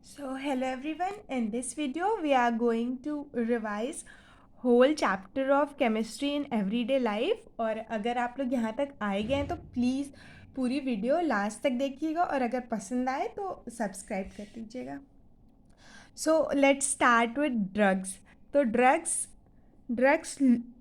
So hello everyone, in this video we are going to revise whole chapter of chemistry in everyday life। और अगर आप लोग यहाँ तक आए गए हैं तो प्लीज़ पूरी वीडियो लास्ट तक देखिएगा और अगर पसंद आए तो सब्सक्राइब कर दीजिएगा। So let's start with drugs. तो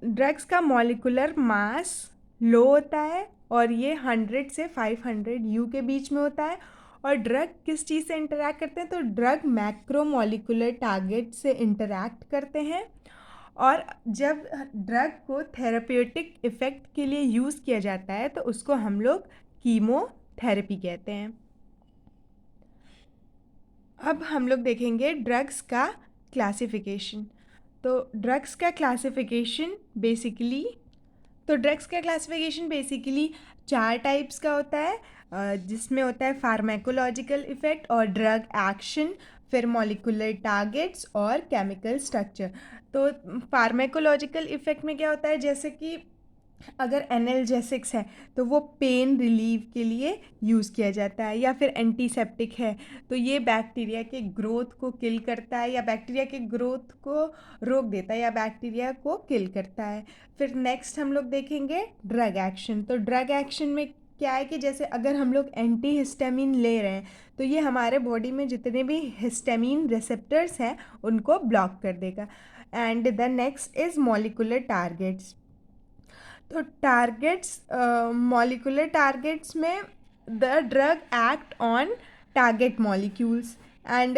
ड्रग्स का मॉलिक्यूलर मास लो होता है और ये 100 से 500 यू के बीच में होता है। और ड्रग किस चीज़ से इंटरैक्ट करते हैं? तो ड्रग मैक्रोमोलिकुलर टारगेट से इंटरैक्ट करते हैं। और जब ड्रग को थेरेप्यूटिक इफ़ेक्ट के लिए यूज़ किया जाता है तो उसको हम लोग कीमोथेरेपी कहते हैं। अब हम लोग देखेंगे ड्रग्स का क्लासिफिकेशन। तो ड्रग्स का क्लासिफिकेशन बेसिकली 4 टाइप्स का होता है, जिसमें होता है फार्माकोलॉजिकल इफ़ेक्ट और ड्रग एक्शन, फिर मॉलिक्यूलर टारगेट्स और केमिकल स्ट्रक्चर। तो फार्माकोलॉजिकल इफ़ेक्ट में क्या होता है, जैसे कि अगर एनाल्जेसिक्स है तो वो पेन रिलीव के लिए यूज़ किया जाता है, या फिर एंटीसेप्टिक है तो ये बैक्टीरिया के ग्रोथ को किल करता है या बैक्टीरिया के ग्रोथ को रोक देता है या बैक्टीरिया को किल करता है। फिर नेक्स्ट हम लोग देखेंगे ड्रग एक्शन। तो ड्रग एक्शन में क्या है कि जैसे अगर हम लोग एंटी हिस्टामिन ले रहे हैं तो ये हमारे बॉडी में जितने भी हिस्टामिन रिसेप्टर्स हैं उनको ब्लॉक कर देगा। And the next is molecular targets. तो मॉलिक्यूलर टारगेट्स में the drug act on target molecules and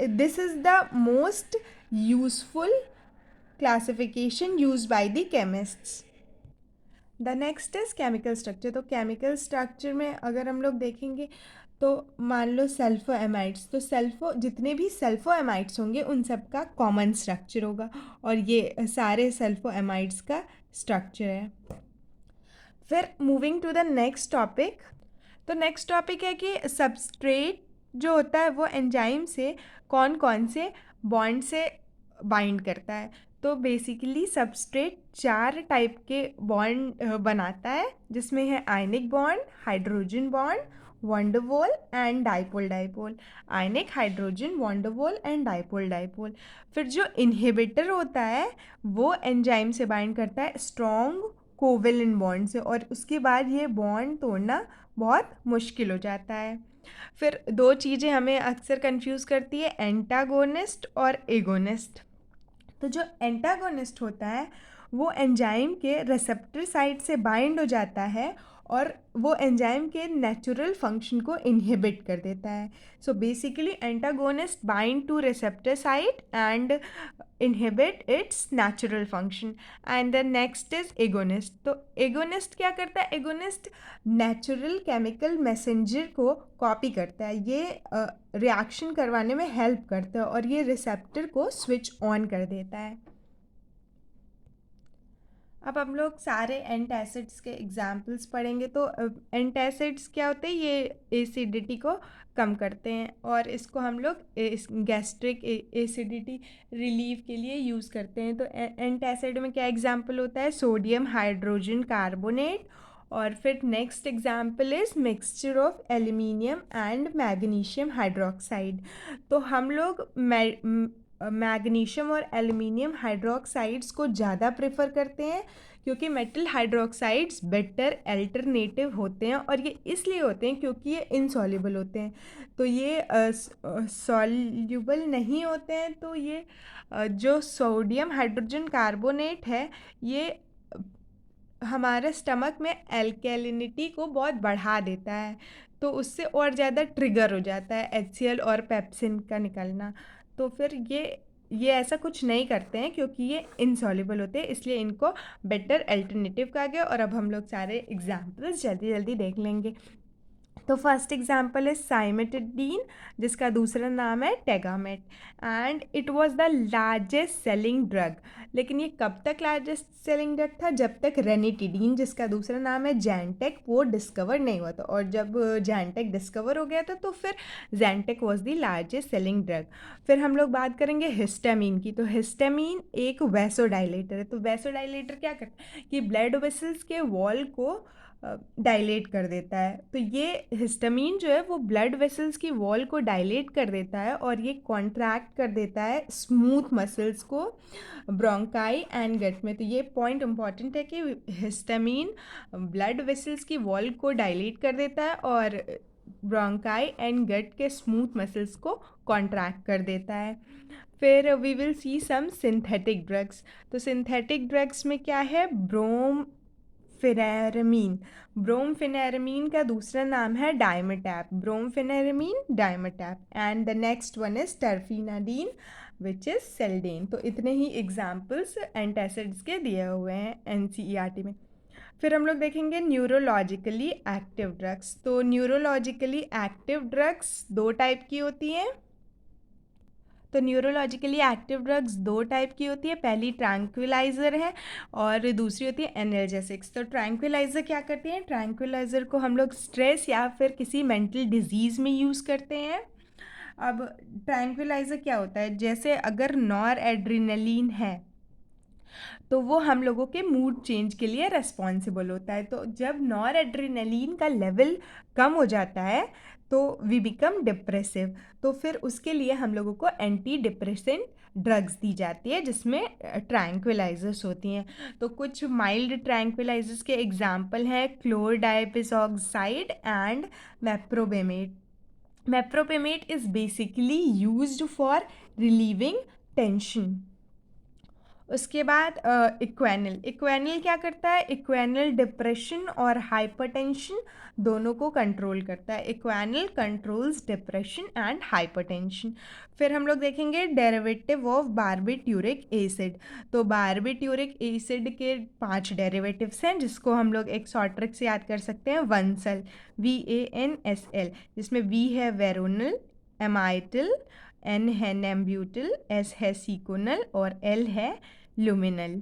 this is the most useful classification use by the chemists. The next is chemical structure. तो chemical structure में अगर हम लोग देखेंगे तो मान लो सल्फोएमाइड्स, तो जितने भी सल्फोएमाइड्स होंगे उन सब का कॉमन स्ट्रक्चर होगा और ये सारे सल्फोएमाइड्स का स्ट्रक्चर है। फिर moving to the next topic. तो नेक्स्ट टॉपिक है कि सबस्ट्रेट जो होता है वो एंजाइम से कौन कौन से बॉन्ड से बाइंड करता है। तो बेसिकली सबस्ट्रेट 4 टाइप के बॉन्ड बनाता है, जिसमें है ionic bond, hydrogen bond, van der Waals and dipole dipole. Ionic, hydrogen, van der Waals and dipole dipole. फिर जो इनहिबिटर होता है वो एंजाइम से बाइंड करता है स्ट्रॉन्ग कोवेलेंट बॉन्ड से, और उसके बाद ये बॉन्ड तोड़ना बहुत मुश्किल हो जाता है। फिर 2 चीज़ें हमें अक्सर कंफ्यूज करती है, एंटागोनिस्ट और एगोनिस्ट। तो जो एंटागोनिस्ट होता है वो एंजाइम के रिसेप्टर साइट से बाइंड हो जाता है और वो एंजाइम के नेचुरल फंक्शन को इनहिबिट कर देता है। So basically antagonist bind two receptor site and inhibit its natural function। and the next is agonist। तो agonist क्या करता है? agonist नेचुरल केमिकल मैसेंजर को कॉपी करता है, ये रिएक्शन करवाने में हेल्प करता है और ये रिसेप्टर को स्विच ऑन कर देता है। अब हम लोग सारे एंटासिड्स के एग्जाम्पल्स पढ़ेंगे। तो एंटासिड्स क्या होते हैं? ये एसिडिटी को कम करते हैं और इसको हम लोग गैस्ट्रिक एसिडिटी रिलीव के लिए यूज़ करते हैं। तो एंटासिड में क्या एग्जाम्पल होता है? Sodium hydrogen carbonate. और फिर next example is mixture of aluminium and magnesium hydroxide. तो हम लोग मैग्नीशियम और एल्युमिनियम हाइड्रोक्साइड्स को ज़्यादा प्रेफर करते हैं क्योंकि मेटल हाइड्रोक्साइड्स बेटर अल्टरनेटिव होते हैं, और ये इसलिए होते हैं क्योंकि ये इनसॉल्युबल होते हैं। तो ये सॉल्युबल नहीं होते हैं, तो ये जो सोडियम हाइड्रोजन कार्बोनेट है ये हमारे स्टमक में एल्केलिनिटी को बहुत बढ़ा देता है, तो उससे और ज़्यादा ट्रिगर हो जाता है HCl और पेप्सिन का निकलना। तो फिर ये ऐसा कुछ नहीं करते हैं क्योंकि ये इनसॉल्युबल होते हैं, इसलिए इनको बेटर अल्टरनेटिव कहा गया। और अब हम लोग सारे एग्जाम्पल्स जल्दी जल्दी देख लेंगे। तो फर्स्ट एग्जाम्पल है साइमेटिडीन, जिसका दूसरा नाम है Tagamet, and it was the largest selling drug. लेकिन ये कब तक लार्जेस्ट सेलिंग ड्रग था? जब तक रेनिटिडीन, जिसका दूसरा नाम है जैनटेक, वो डिस्कवर नहीं हुआ था। और जब जैनटेक डिस्कवर हो गया था तो फिर Zantac was the largest selling drug. फिर हम लोग बात करेंगे हिस्टामिन की। तो हिस्टामिन एक वैसोडाइलेटर है। तो वैसोडाइलेटर क्या करता है कि ब्लड वेसल्स के वॉल को डायलेट कर देता है। तो ये हिस्टामीन जो है वो ब्लड वेसल्स की वॉल को डायलेट कर देता है और ये कॉन्ट्रैक्ट कर देता है स्मूथ मसल्स को ब्रोंकाई एंड गट में। तो ये पॉइंट इंपॉर्टेंट है कि हिस्टामीन ब्लड वेसल्स की वॉल को डायलेट कर देता है और ब्रोंकाई एंड गट के स्मूथ मसल्स को कॉन्ट्रैक्ट कर देता है। फिर we will see some synthetic drugs. तो सिंथेटिक ड्रग्स में क्या है, ब्रोमफेनेरमीन। ब्रोमफेनेरमीन का दूसरा नाम है Dimetapp, brompheniramine Dimetapp, and the next one is terfenadine which is Seldane. तो इतने ही एग्जाम्पल्स एंटासिड्स के दिए हुए हैं एनसीईआरटी में। फिर हम लोग देखेंगे न्यूरोलॉजिकली एक्टिव ड्रग्स। तो न्यूरोलॉजिकली एक्टिव ड्रग्स दो टाइप की होती हैं। तो न्यूरोलॉजिकली एक्टिव ड्रग्स दो टाइप की होती है, पहली ट्रैंक्विलाइज़र है और दूसरी होती है एनाल्जेसिक्स। तो ट्रैंक्विलाइज़र क्या करती हैं, ट्रैंक्विलाइज़र को हम लोग स्ट्रेस या फिर किसी मेंटल डिजीज़ में यूज़ करते हैं। अब ट्रैंक्विलाइज़र क्या होता है, जैसे अगर नॉर एड्रिनलिन है तो वो हम लोगों के मूड चेंज के लिए रेस्पॉन्सिबल होता है। तो जब नॉर एड्रिनलिन का लेवल कम हो जाता है तो वी बिकम डिप्रेसिव, तो फिर उसके लिए हम लोगों को एंटी डिप्रेसेंट ड्रग्स दी जाती है जिसमें ट्रैंक्विलाइजर्स होती हैं। तो कुछ माइल्ड ट्रैंक्विलाइजर्स के एग्जांपल हैं chlordiazepoxide and meprobamate. Meprobamate is basically used for relieving tension. उसके बाद इक्वेनल। इक्वेनल क्या करता है, इक्वेनल डिप्रेशन और हाइपरटेंशन दोनों को कंट्रोल करता है। इक्वेनल कंट्रोल्स डिप्रेशन एंड हाइपरटेंशन। फिर हम लोग देखेंगे डेरिवेटिव ऑफ बारबिट्यूरिक एसिड। तो बारबिट्यूरिक एसिड के 5 डेरिवेटिव्स हैं जिसको हम लोग एक शॉर्ट ट्रिक से याद कर सकते हैं, वंसल, VANSL, जिसमें V है वेरोनल, एमाइटिल, N है नेम्ब्यूटिल, S है सीकोनल और L है लुमिनल।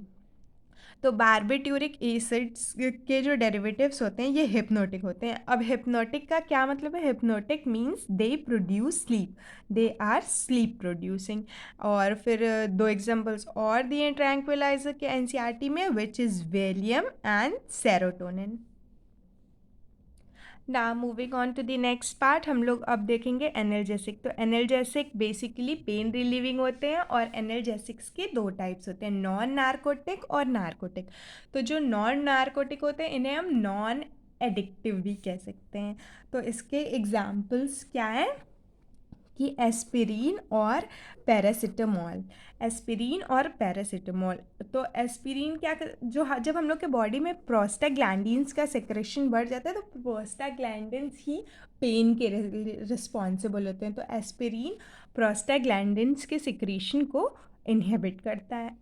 तो बारबिट्यूरिक एसिड्स के जो डेरिवेटिव्स होते हैं ये हिप्नोटिक होते हैं। अब हिप्नोटिक का क्या मतलब है, hypnotic means they produce sleep, they are sleep producing. और फिर दो एग्जांपल्स और दिए ट्रैंक्विलाइजर के एनसीईआरटी में, which is Valium and serotonin. ना moving on to the next part, हम लोग अब देखेंगे एनाल्जेसिक। तो एनाल्जेसिक बेसिकली पेन रिलीविंग होते हैं और एनाल्जेसिक्स के दो टाइप्स होते हैं, नॉन नारकोटिक और नारकोटिक। तो जो नॉन नारकोटिक होते हैं इन्हें हम नॉन एडिक्टिव भी कह सकते हैं। तो इसके एग्जाम्पल्स क्या हैं कि एस्पिरिन और पैरासिटामोल। एस्पिरिन और पैरासिटामोल। तो एस्पिरिन क्या जब हम लोग के बॉडी में प्रोस्टाग्लैंडिन्स का सेक्रेशन बढ़ जाता है तो प्रोस्टाग्लैंडिन्स ही पेन के रिस्पॉन्सिबल होते हैं। तो एस्पिरिन प्रोस्टाग्लैंडिन्स के सिक्रीशन को इनहिबिट करता है।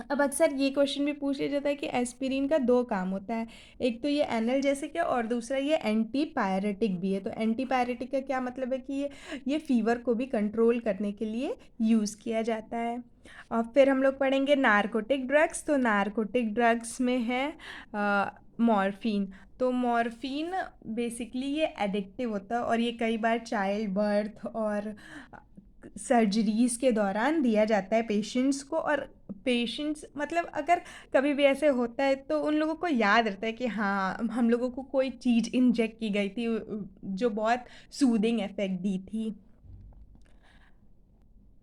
अब अक्सर ये क्वेश्चन भी पूछ लिया जाता है कि एस्पिरिन का दो काम होता है, एक तो ये एनाल्जेसिक है और दूसरा ये एंटी पायरेटिक भी है। तो एंटी पायरेटिक का क्या मतलब है कि ये फीवर को भी कंट्रोल करने के लिए यूज़ किया जाता है। और फिर हम लोग पढ़ेंगे नारकोटिक ड्रग्स। तो नारकोटिक ड्रग्स में है मॉर्फिन। तो मॉर्फिन बेसिकली ये एडिक्टिव होता है और ये कई बार चाइल्ड बर्थ और सर्जरीज़ के दौरान दिया जाता है पेशेंट्स को। और पेशेंट्स मतलब अगर कभी भी ऐसे होता है तो उन लोगों को याद रहता है कि हाँ हम लोगों को कोई चीज़ इंजेक्ट की गई थी जो बहुत सूदिंग इफेक्ट दी थी।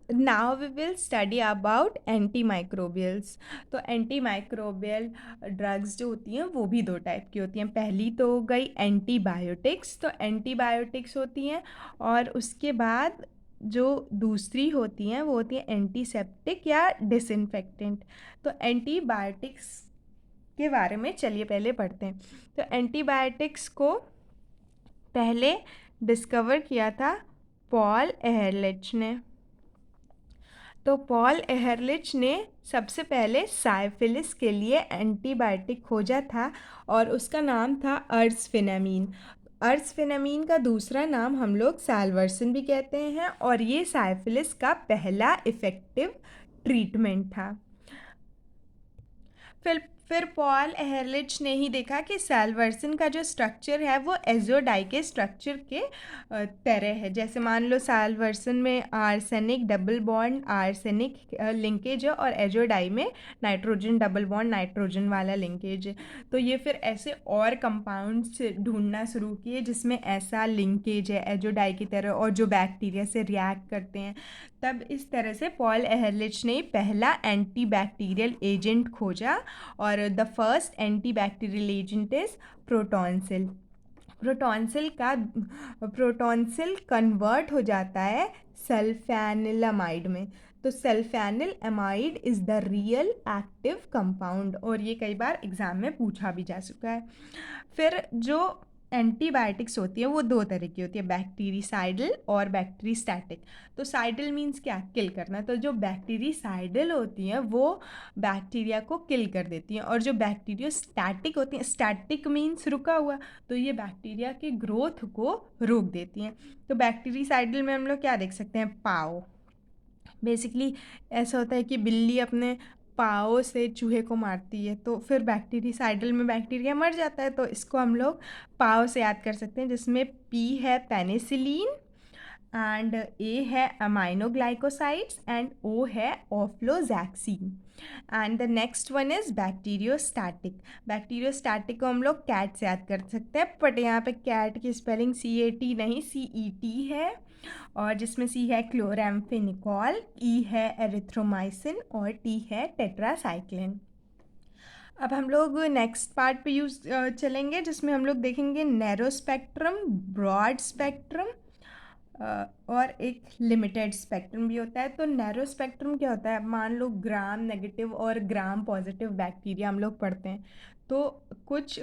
Now we will study about antimicrobials. तो एंटीमाइक्रोबियल ड्रग्स जो होती हैं वो भी दो टाइप की होती हैं। पहली तो हो गई एंटीबायोटिक्स। तो एंटीबायोटिक्स होती हैं और उसके बाद जो दूसरी होती हैं वो होती है एंटीसेप्टिक या डिसइंफेक्टेंट। तो एंटीबायोटिक्स के बारे में चलिए पहले पढ़ते हैं। तो एंटीबायोटिक्स को पहले डिस्कवर किया था पॉल एहरलिच ने। तो पॉल एहरलिच ने सबसे पहले साइफिलिस के लिए एंटीबायोटिक खोजा था और उसका नाम था अर्सफेनामीन। अर्सफेनामीन का दूसरा नाम हम लोग साल्वर्सन भी कहते हैं और ये साइफिलिस का पहला इफ़ेक्टिव ट्रीटमेंट था। फिर पॉल एहरलिच ने ही देखा कि साल्वर्सन का जो स्ट्रक्चर है वो एजोडाई के स्ट्रक्चर के तरह है। जैसे मान लो साल्वर्सन में arsenic double bond arsenic linkage है और एजोडाई में नाइट्रोजन डबल बॉन्ड नाइट्रोजन वाला लिंकेज है। तो ये फिर ऐसे और कंपाउंड्स ढूंढना शुरू किए जिसमें ऐसा लिंकेज है एजोडाई की तरह और जो बैक्टीरिया से रिएक्ट करते हैं। तब इस तरह से पॉल एहरलिच ने पहला एंटी बैक्टीरियल एजेंट खोजा और the first antibacterial agent is prontosil. Prontosil convert हो जाता है सल्फेनिलमाइड में। तो sulphanilamide is the real active compound और ये कई बार एग्जाम में पूछा भी जा चुका है। फिर जो एंटीबायोटिक्स होती है वो दो तरह की होती है, बैक्टीरिसाइडल और बैक्टीरिस्टैटिक। तो साइडल मीन्स क्या, किल करना। तो जो बैक्टीरिसाइडल होती हैं वो बैक्टीरिया को किल कर देती हैं और जो बैक्टीरियोस्टैटिक होती हैं, स्टैटिक मीन्स रुका हुआ, तो ये बैक्टीरिया के ग्रोथ को रोक देती हैं। तो बैक्टीरिसाइडल में हम लोग क्या देख सकते हैं, पाव। बेसिकली ऐसा होता है कि बिल्ली अपने पाँव से चूहे को मारती है तो फिर बैक्टीरिसाइडल में बैक्टीरिया मर जाता है। तो इसको हम लोग पाव से याद कर सकते हैं, जिसमें पी है पेनिसिलिन एंड ए है अमाइनोग्लाइकोसाइड्स एंड ओ है ofloxacin. And the next one is bacteriostatic. Bacteriostatic को हम लोग कैट से याद कर सकते हैं, बट यहाँ पे कैट की स्पेलिंग CAT नहीं CET है, और जिसमें C है क्लोराम्फेनिकॉल, E है एरिथ्रोमाइसिन और T है टेट्रासाइक्लिन। अब हम लोग नेक्स्ट पार्ट पे चलेंगे जिसमें हम लोग देखेंगे नैरो स्पेक्ट्रम, ब्रॉड स्पेक्ट्रम और एक लिमिटेड स्पेक्ट्रम भी होता है। तो नैरो स्पेक्ट्रम क्या होता है, मान लो ग्राम नेगेटिव और ग्राम पॉजिटिव बैक्टीरिया हम लोग पढ़ते हैं। तो कुछ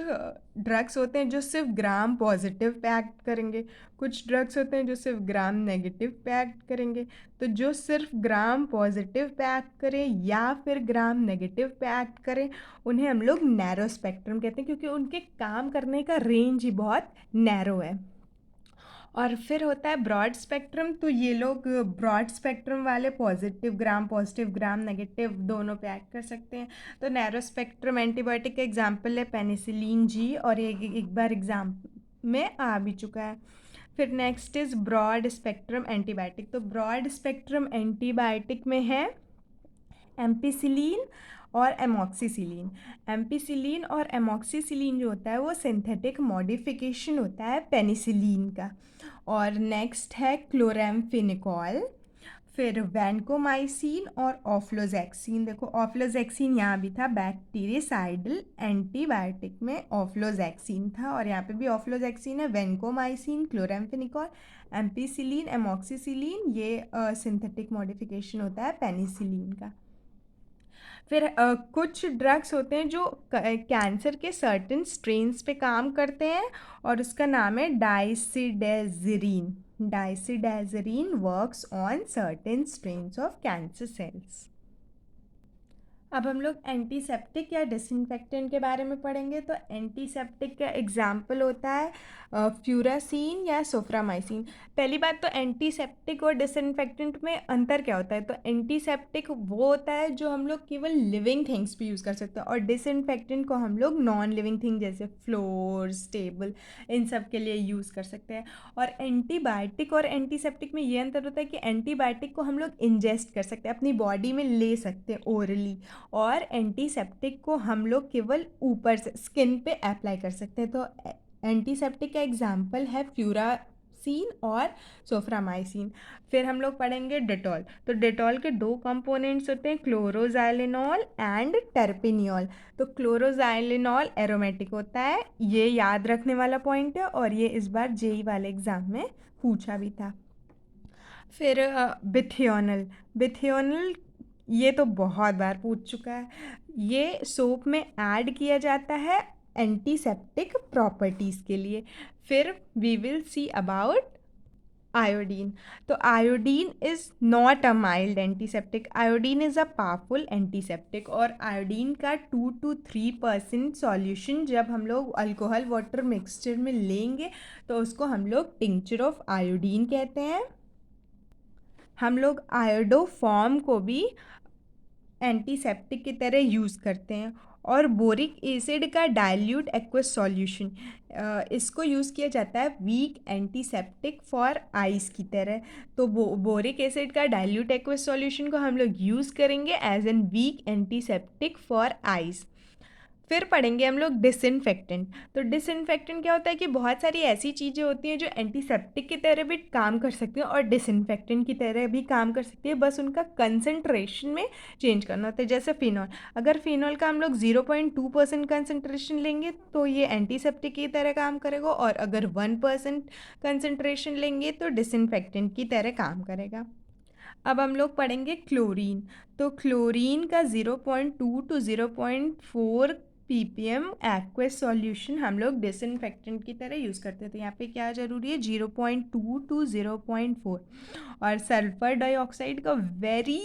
ड्रग्स होते हैं जो सिर्फ ग्राम पॉजिटिव पे एक्ट करेंगे, कुछ ड्रग्स होते हैं जो सिर्फ ग्राम नेगेटिव पे एक्ट करेंगे। तो जो सिर्फ ग्राम पॉजिटिव पे एक्ट करें या फिर ग्राम नेगेटिव पे एक्ट करें उन्हें हम लोग नैरो स्पेक्ट्रम कहते हैं, क्योंकि उनके काम करने का रेंज ही बहुत नैरो है। और फिर होता है ब्रॉड स्पेक्ट्रम। तो ये लोग ब्रॉड स्पेक्ट्रम वाले पॉजिटिव ग्राम नेगेटिव दोनों पे एक्ट कर सकते हैं। तो नैरो स्पेक्ट्रम एंटीबायोटिक का एग्जाम्पल है पेनिसिलिन जी, और ये एक बार एग्जाम में आ भी चुका है। फिर next is broad spectrum antibiotic. तो ब्रॉड स्पेक्ट्रम एंटीबायोटिक में है एम्पिसिलिन और एमॉक्सीसिलिन। एम्पिसिलिन और एमॉक्सीसिलिन जो होता है वो सिंथेटिक मॉडिफिकेशन होता है पेनिसिलिन का। और नेक्स्ट है क्लोराम्फेनिकॉल, फिर वैनकोमाइसिन और ऑफ्लोजैक्सिन। देखो ऑफ्लोजैक्सिन यहाँ भी था, बैक्टीरिसाइडल एंटीबायोटिक में ऑफ्लोजैक्सिन था और यहाँ पे भी ऑफ्लोजैक्सिन है। वैनकोमाइसिन, क्लोराम्फेनिकॉल, एम्पिसिलिन, एमॉक्सीसिलिन, ये सिंथेटिक मॉडिफिकेशन होता है पेनिसिलिन का। फिर कुछ ड्रग्स होते हैं जो कैंसर के सर्टेन स्ट्रेन्स पे काम करते हैं और उसका नाम है dysidazirine. Dysidazirine works on certain strains of cancer cells. अब हम लोग एंटीसेप्टिक या डिसइंफेक्टेंट के बारे में पढ़ेंगे। तो एंटीसेप्टिक का एग्जाम्पल होता है फ्यूरासीन या सोफ्रामाइसिन। पहली बात तो एंटीसेप्टिक और डिसइंफेक्टेंट में अंतर क्या होता है, तो एंटीसेप्टिक वो होता है जो हम लोग केवल लिविंग थिंग्स पे यूज़ कर सकते हैं और डिसइंफेक्टेंट को हम लोग नॉन लिविंग थिंग जैसे फ्लोर्स, टेबल, इन सब के लिए यूज़ कर सकते हैं। और एंटीबायोटिक और एंटीसेप्टिक में ये अंतर होता है कि एंटीबायोटिक को हम लोग इंजेस्ट कर सकते हैं, अपनी बॉडी में ले सकते हैं ओरली, और एंटीसेप्टिक को हम लोग केवल ऊपर से स्किन पे अप्लाई कर सकते हैं। तो एंटीसेप्टिक का एग्जाम्पल है फ्यूरासीन और सोफ्रामाइसिन। फिर हम लोग पढ़ेंगे डेटॉल। तो डेटॉल के दो कंपोनेंट्स होते हैं, क्लोरोजाइलिनॉल एंड टर्पिनियोल। तो क्लोरोजाइलिनॉल एरोमेटिक होता है, ये याद रखने वाला पॉइंट है और ये इस बार जेई वाले एग्जाम में पूछा भी था। फिर बिथियोनल। बिथियोनल ये तो बहुत बार पूछ चुका है। ये सोप में ऐड किया जाता है एंटीसेप्टिक प्रॉपर्टीज़ के लिए। फिर we will see about iodine. तो iodine is not a mild antiseptic, iodine is a powerful antiseptic. और आयोडीन का 2 to 3% सॉल्यूशन जब हम लोग अल्कोहल वाटर मिक्सचर में लेंगे तो उसको हम लोग टिंचर ऑफ आयोडीन कहते हैं। हम लोग आयोडोफॉर्म को भी एंटीसेप्टिक की तरह यूज़ करते हैं। और बोरिक एसिड का डाइल्यूट एक्वस सॉल्यूशन, इसको यूज़ किया जाता है वीक एंटीसेप्टिक फॉर आइस की तरह। तो बोरिक एसिड का डाइल्यूट एक्वस सॉल्यूशन को हम लोग यूज़ करेंगे as an weak antiseptic for eyes. फिर पढ़ेंगे हम लोग डिसइनफेक्टेंट। तो डिसइनफेक्टेंट क्या होता है कि बहुत सारी ऐसी चीज़ें होती हैं जो एंटीसेप्टिक की तरह भी काम कर सकती हैं और डिसइनफेक्टेंट की तरह भी काम कर सकती है, बस उनका कंसनट्रेशन में चेंज करना होता है। जैसे फिनॉल, अगर फिनॉल का हम लोग 0.2% कंसनट्रेशन लेंगे तो ये एंटीसेप्टिक की तरह काम करेगा, और अगर 1% कंसनट्रेशन लेंगे तो डिसइनफेक्टेंट की तरह काम करेगा। अब हम लोग पढ़ेंगे क्लोरीन। तो क्लोरीन का 0.2 to 0.4 ppm एक्वस सॉल्यूशन हम लोग डिसइनफेक्टेंट की तरह यूज़ करते हैं। तो यहाँ पे क्या ज़रूरी है, 0.2 to 0.4। और सल्फर डाइऑक्साइड का वेरी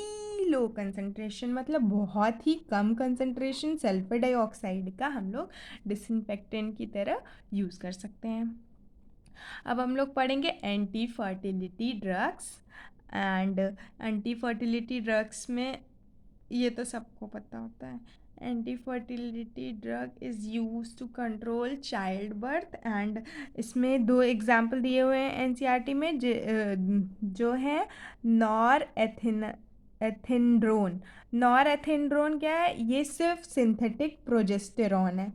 लो कंसनट्रेशन, मतलब बहुत ही कम कंसनट्रेशन सल्फर डाइऑक्साइड का हम लोग डिसइनफेक्टेंट की तरह यूज़ कर सकते हैं। अब हम लोग पढ़ेंगे anti fertility drugs. And anti fertility drugs में ये तो सबको पता होता है, anti fertility drug is use to control child birth. And इसमें 2 एग्जाम्पल दिए हुए हैं एनसीईआरटी में, जो है नॉर एथिनड्रोन। नॉर एथिनड्रोन क्या है, ये सिर्फ सिंथेटिक प्रोजेस्टेरॉन है।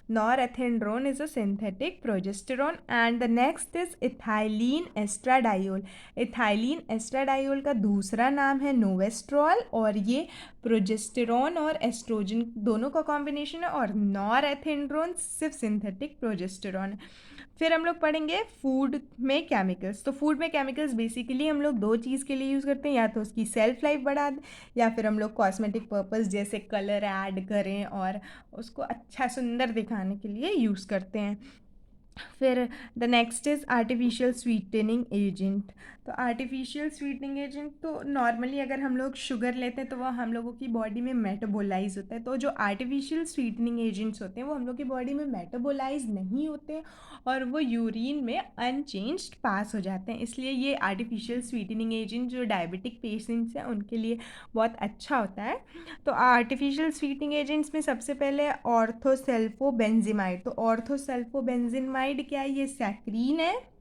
Norethindrone is a synthetic progesterone, and the next is ethylene estradiol। Ethylene estradiol का दूसरा नाम है नोवेस्ट्रॉल, और ये प्रोजेस्टेरॉन और एस्ट्रोजन दोनों का कॉम्बिनेशन है, और नॉरहेथिंड्रोन सिर्फ सिंथेटिक प्रोजेस्टेरॉन है। फिर हम लोग पढ़ेंगे फूड में केमिकल्स। तो फूड में केमिकल्स बेसिकली हम लोग 2 चीज़ के लिए यूज़ करते हैं, या तो उसकी सेल्फ लाइफ बढ़ा दें, या फिर हम लोग कॉस्मेटिक पर्पस जैसे कलर ऐड करें और उसको अच्छा सुंदर दिखाने के लिए यूज़ करते हैं। फिर the next is artificial sweetening agent. तो आर्टिफिशियल स्वीटनिंग एजेंट, तो नॉर्मली अगर हम लोग शुगर लेते हैं तो वह हम लोगों की बॉडी में मेटाबोलाइज होता है। तो जो आर्टिफिशियल स्वीटनिंग एजेंट्स होते हैं वो हम लोग की बॉडी में मेटाबोलाइज नहीं होते और वो यूरिन में अनचेंज्ड पास हो जाते हैं। इसलिए ये आर्टिफिशियल स्वीटनिंग एजेंट जो डायबिटिक पेशेंट्स हैं उनके लिए बहुत अच्छा होता है। तो आर्टिफिशियल स्वीटनिंग एजेंट्स में सबसे पहले ऑर्थोसल्फोबेंजीमाइड। तो ऑर्थोसल्फोबेंजीमाइड क्या है, ये सैक्रीन है,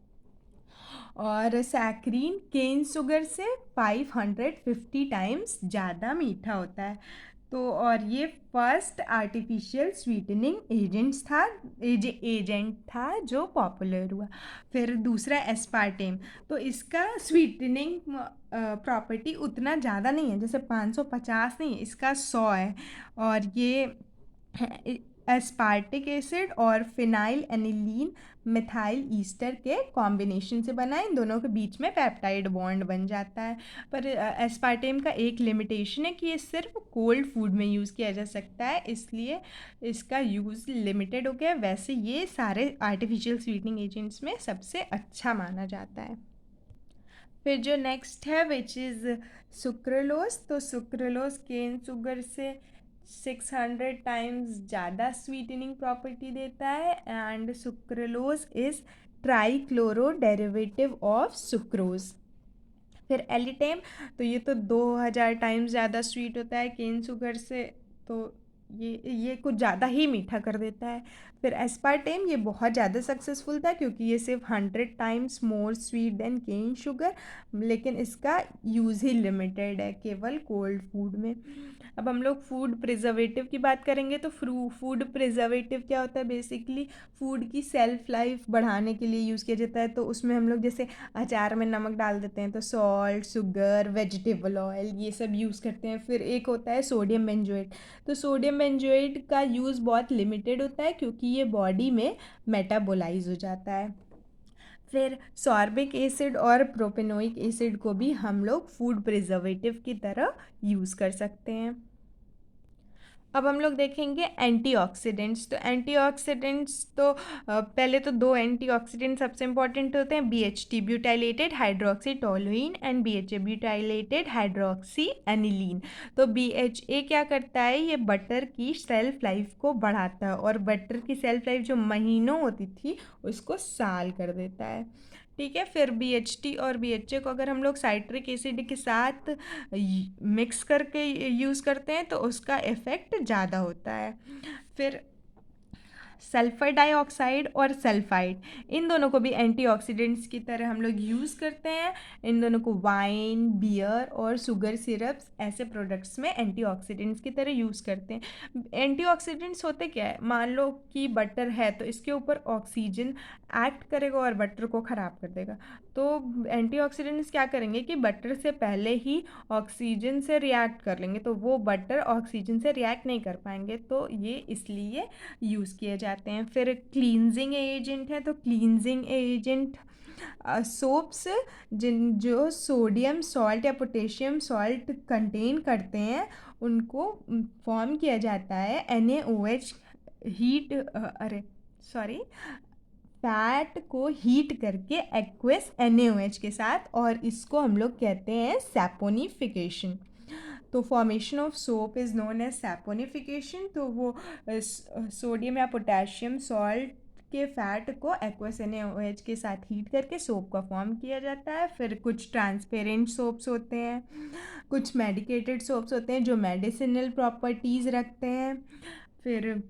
और सैक्रीन केन शुगर से 550 टाइम्स ज़्यादा मीठा होता है। तो और ये फर्स्ट आर्टिफिशियल स्वीटनिंग एजेंट था जो पॉपुलर हुआ। फिर दूसरा एस्पार्टेम। तो इसका स्वीटनिंग प्रॉपर्टी उतना ज़्यादा नहीं है, जैसे 550 नहीं है, इसका 100 है। और ये एस्पार्टिक एसिड और फिनाइल एनिलीन मिथाइल ईस्टर के कॉम्बिनेशन से बना है, इन दोनों के बीच में पेप्टाइड बॉन्ड बन जाता है। पर एस्पार्टेम का एक लिमिटेशन है कि ये सिर्फ कोल्ड फूड में यूज़ किया जा सकता है, इसलिए इसका यूज़ लिमिटेड हो गया। वैसे ये सारे आर्टिफिशियल स्वीटनिंग एजेंट्स में सबसे अच्छा माना जाता है। फिर जो नेक्स्ट है विच इज़ सुक्रेलोस। तो सुक्रेलोस केन शुगर से 600 टाइम्स ज़्यादा स्वीटनिंग प्रॉपर्टी देता है, and sucralose is trichloro derivative of sucrose. फिर एलिटेम, तो ये तो 2000 टाइम्स ज़्यादा स्वीट होता है केन शुगर से, तो ये कुछ ज़्यादा ही मीठा कर देता है। फिर एस्पार्टेम, ये बहुत ज़्यादा सक्सेसफुल था क्योंकि ये सिर्फ 100 times more sweet than cane sugar, लेकिन इसका यूज़ ही लिमिटेड है केवल कोल्ड फूड में। अब हम लोग फूड प्रिजर्वेटिव की बात करेंगे। तो फूड प्रिजर्वेटिव क्या होता है, बेसिकली फूड की सेल्फ लाइफ बढ़ाने के लिए यूज़ किया जाता है। तो उसमें हम लोग जैसे अचार में नमक डाल देते हैं तो सॉल्ट, शुगर, वेजिटेबल ऑयल ये सब यूज़ करते हैं। फिर एक होता है सोडियम बेंजोएट। तो सोडियम बेंजोएट का यूज़ बहुत लिमिटेड होता है क्योंकि ये बॉडी में मेटाबोलाइज हो जाता है। फिर सॉर्बिक एसिड और प्रोपेनोइक एसिड को भी हम लोग फूड प्रिजर्वेटिव की तरह यूज़ कर सकते हैं। अब हम लोग देखेंगे एंटीऑक्सीडेंट्स। तो एंटीऑक्सीडेंट्स तो पहले तो 2 एंटीऑक्सीडेंट सबसे इंपॉर्टेंट होते हैं, BHT butylated hydroxy toluene and BHA butylated hydroxy aniline. तो BHA क्या करता है, ये बटर की सेल्फ लाइफ को बढ़ाता है, और बटर की सेल्फ लाइफ जो महीनों होती थी उसको साल कर देता है। ठीक है। फिर BHT और BHA को अगर हम लोग साइट्रिक एसिड के साथ मिक्स करके यूज़ करते हैं तो उसका इफ़ेक्ट ज़्यादा होता है। फिर सल्फर डाइऑक्साइड और सल्फाइड, इन दोनों को भी एंटीऑक्सीडेंट्स की तरह हम लोग यूज़ करते हैं। इन दोनों को वाइन, बियर और शुगर सिरप्स ऐसे प्रोडक्ट्स में एंटीऑक्सीडेंट्स की तरह यूज़ करते हैं। एंटीऑक्सीडेंट्स होते क्या है, मान लो कि बटर है तो इसके ऊपर ऑक्सीजन एक्ट करेगा और बटर को ख़राब कर देगा। तो एंटीऑक्सीडेंट्स क्या करेंगे कि बटर से पहले ही ऑक्सीजन से रिएक्ट कर लेंगे, तो वो बटर ऑक्सीजन से रिएक्ट नहीं कर पाएंगे, तो ये इसलिए यूज़ किए जाते हैं। फिर क्लींजिंग एजेंट है, तो क्लींजिंग एजेंट सोप्स जो सोडियम सॉल्ट या पोटेशियम सॉल्ट कंटेन करते हैं उनको फॉर्म किया जाता है NaOH हीट फैट को हीट करके एक्वस NaOH के साथ, और इसको हम लोग कहते हैं सैपोनिफिकेशन। तो formation of soap is known as saponification. तो वो सोडियम या पोटेशियम सॉल्ट के फैट को एक्वस NaOH के साथ हीट करके सोप का फॉर्म किया जाता है। फिर कुछ ट्रांसपेरेंट सोप्स होते हैं, कुछ मेडिकेटेड सोप्स होते हैं जो मेडिसिनल प्रॉपर्टीज़ रखते हैं। फिर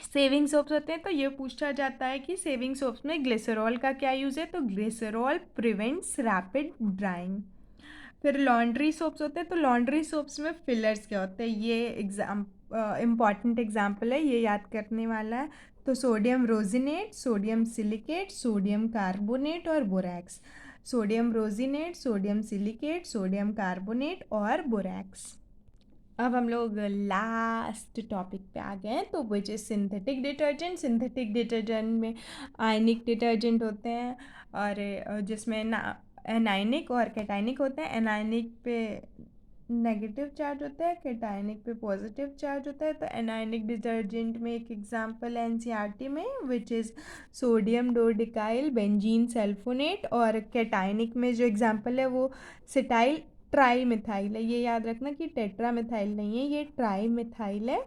सेविंग सोप्स होते हैं, तो ये पूछा जाता है कि सेविंग सोप्स में ग्लिसरॉल का क्या यूज़ है, तो ग्लिसरॉल प्रिवेंट्स रैपिड ड्राइंग। फिर लॉन्ड्री सोप्स होते हैं, तो लॉन्ड्री सोप्स में फिलर्स क्या होते हैं, ये इम्पॉर्टेंट एग्जाम्पल है, ये याद करने वाला है। तो sodium rosinate, sodium silicate, sodium carbonate और borax. Sodium rosinate, sodium silicate, sodium carbonate और बोरैक्स। अब हम लोग लास्ट टॉपिक पे आ गए हैं, तो which is synthetic detergent. Synthetic detergent में आयनिक डिटर्जेंट होते हैं, और जिसमें एनायनिक और कैटायनिक होते हैं। एनायनिक पे नेगेटिव चार्ज होता है, कैटायनिक पे पॉजिटिव चार्ज होता है। तो एनायनिक डिटर्जेंट में एक एग्जांपल है NCERT में, which is sodium dodecyl benzene sulphonate, और कैटायनिक में जो एग्जांपल है वो सिटाइल ट्राई मिथाइल है। ये याद रखना कि टेट्रा मिथाइल नहीं है, ये ट्राई मिथाइल है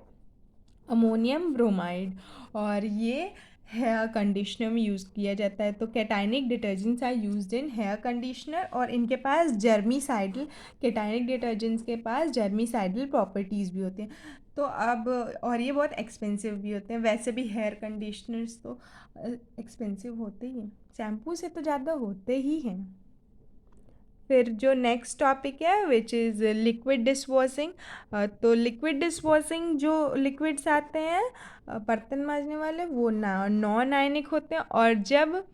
अमोनियम ब्रोमाइड, और ये हेयर कंडीशनर में यूज़ किया जाता है। तो cationic detergents are used in hair conditioner, और इनके पास जर्मीसाइडल, कैटायनिक डिटर्जेंट्स के पास जर्मीसाइडल प्रॉपर्टीज़ भी होती हैं। तो अब और ये बहुत एक्सपेंसिव भी होते हैं। वैसे भी हेयर कंडीशनर्स तो एक्सपेंसिव होते ही हैं, शैम्पू से तो ज़्यादा होते ही हैं। फिर जो नेक्स्ट टॉपिक है विच इज़ लिक्विड डिशवॉशिंग। तो लिक्विड डिशवॉशिंग जो लिक्विड्स आते हैं बर्तन मांजने वाले, वो नॉन आयनिक होते हैं, और जब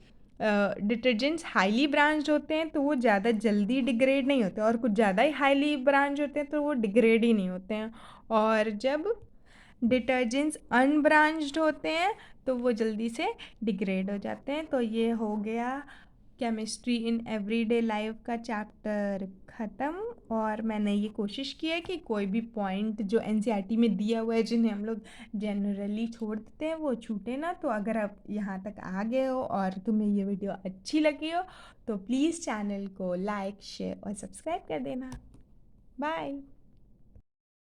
डिटर्जेंट्स हाईली ब्रांच्ड होते हैं तो वो ज़्यादा जल्दी डिग्रेड नहीं होते, और कुछ ज़्यादा ही हाईली ब्रांच होते हैं तो वो डिग्रेड ही नहीं होते हैं। और जब डिटर्जेंट्स अनब्रांच्ड होते हैं तो वो जल्दी से डिग्रेड हो जाते हैं। तो ये हो गया केमिस्ट्री इन एवरीडे लाइफ का चैप्टर ख़त्म। और मैंने ये कोशिश की है कि कोई भी पॉइंट जो NCERT में दिया हुआ है, जिन्हें हम लोग जनरली छोड़ देते हैं, वो छूटे ना। तो अगर आप यहाँ तक आ गए हो और तुम्हें ये वीडियो अच्छी लगी हो तो प्लीज़ चैनल को लाइक, शेयर और सब्सक्राइब कर देना। बाय।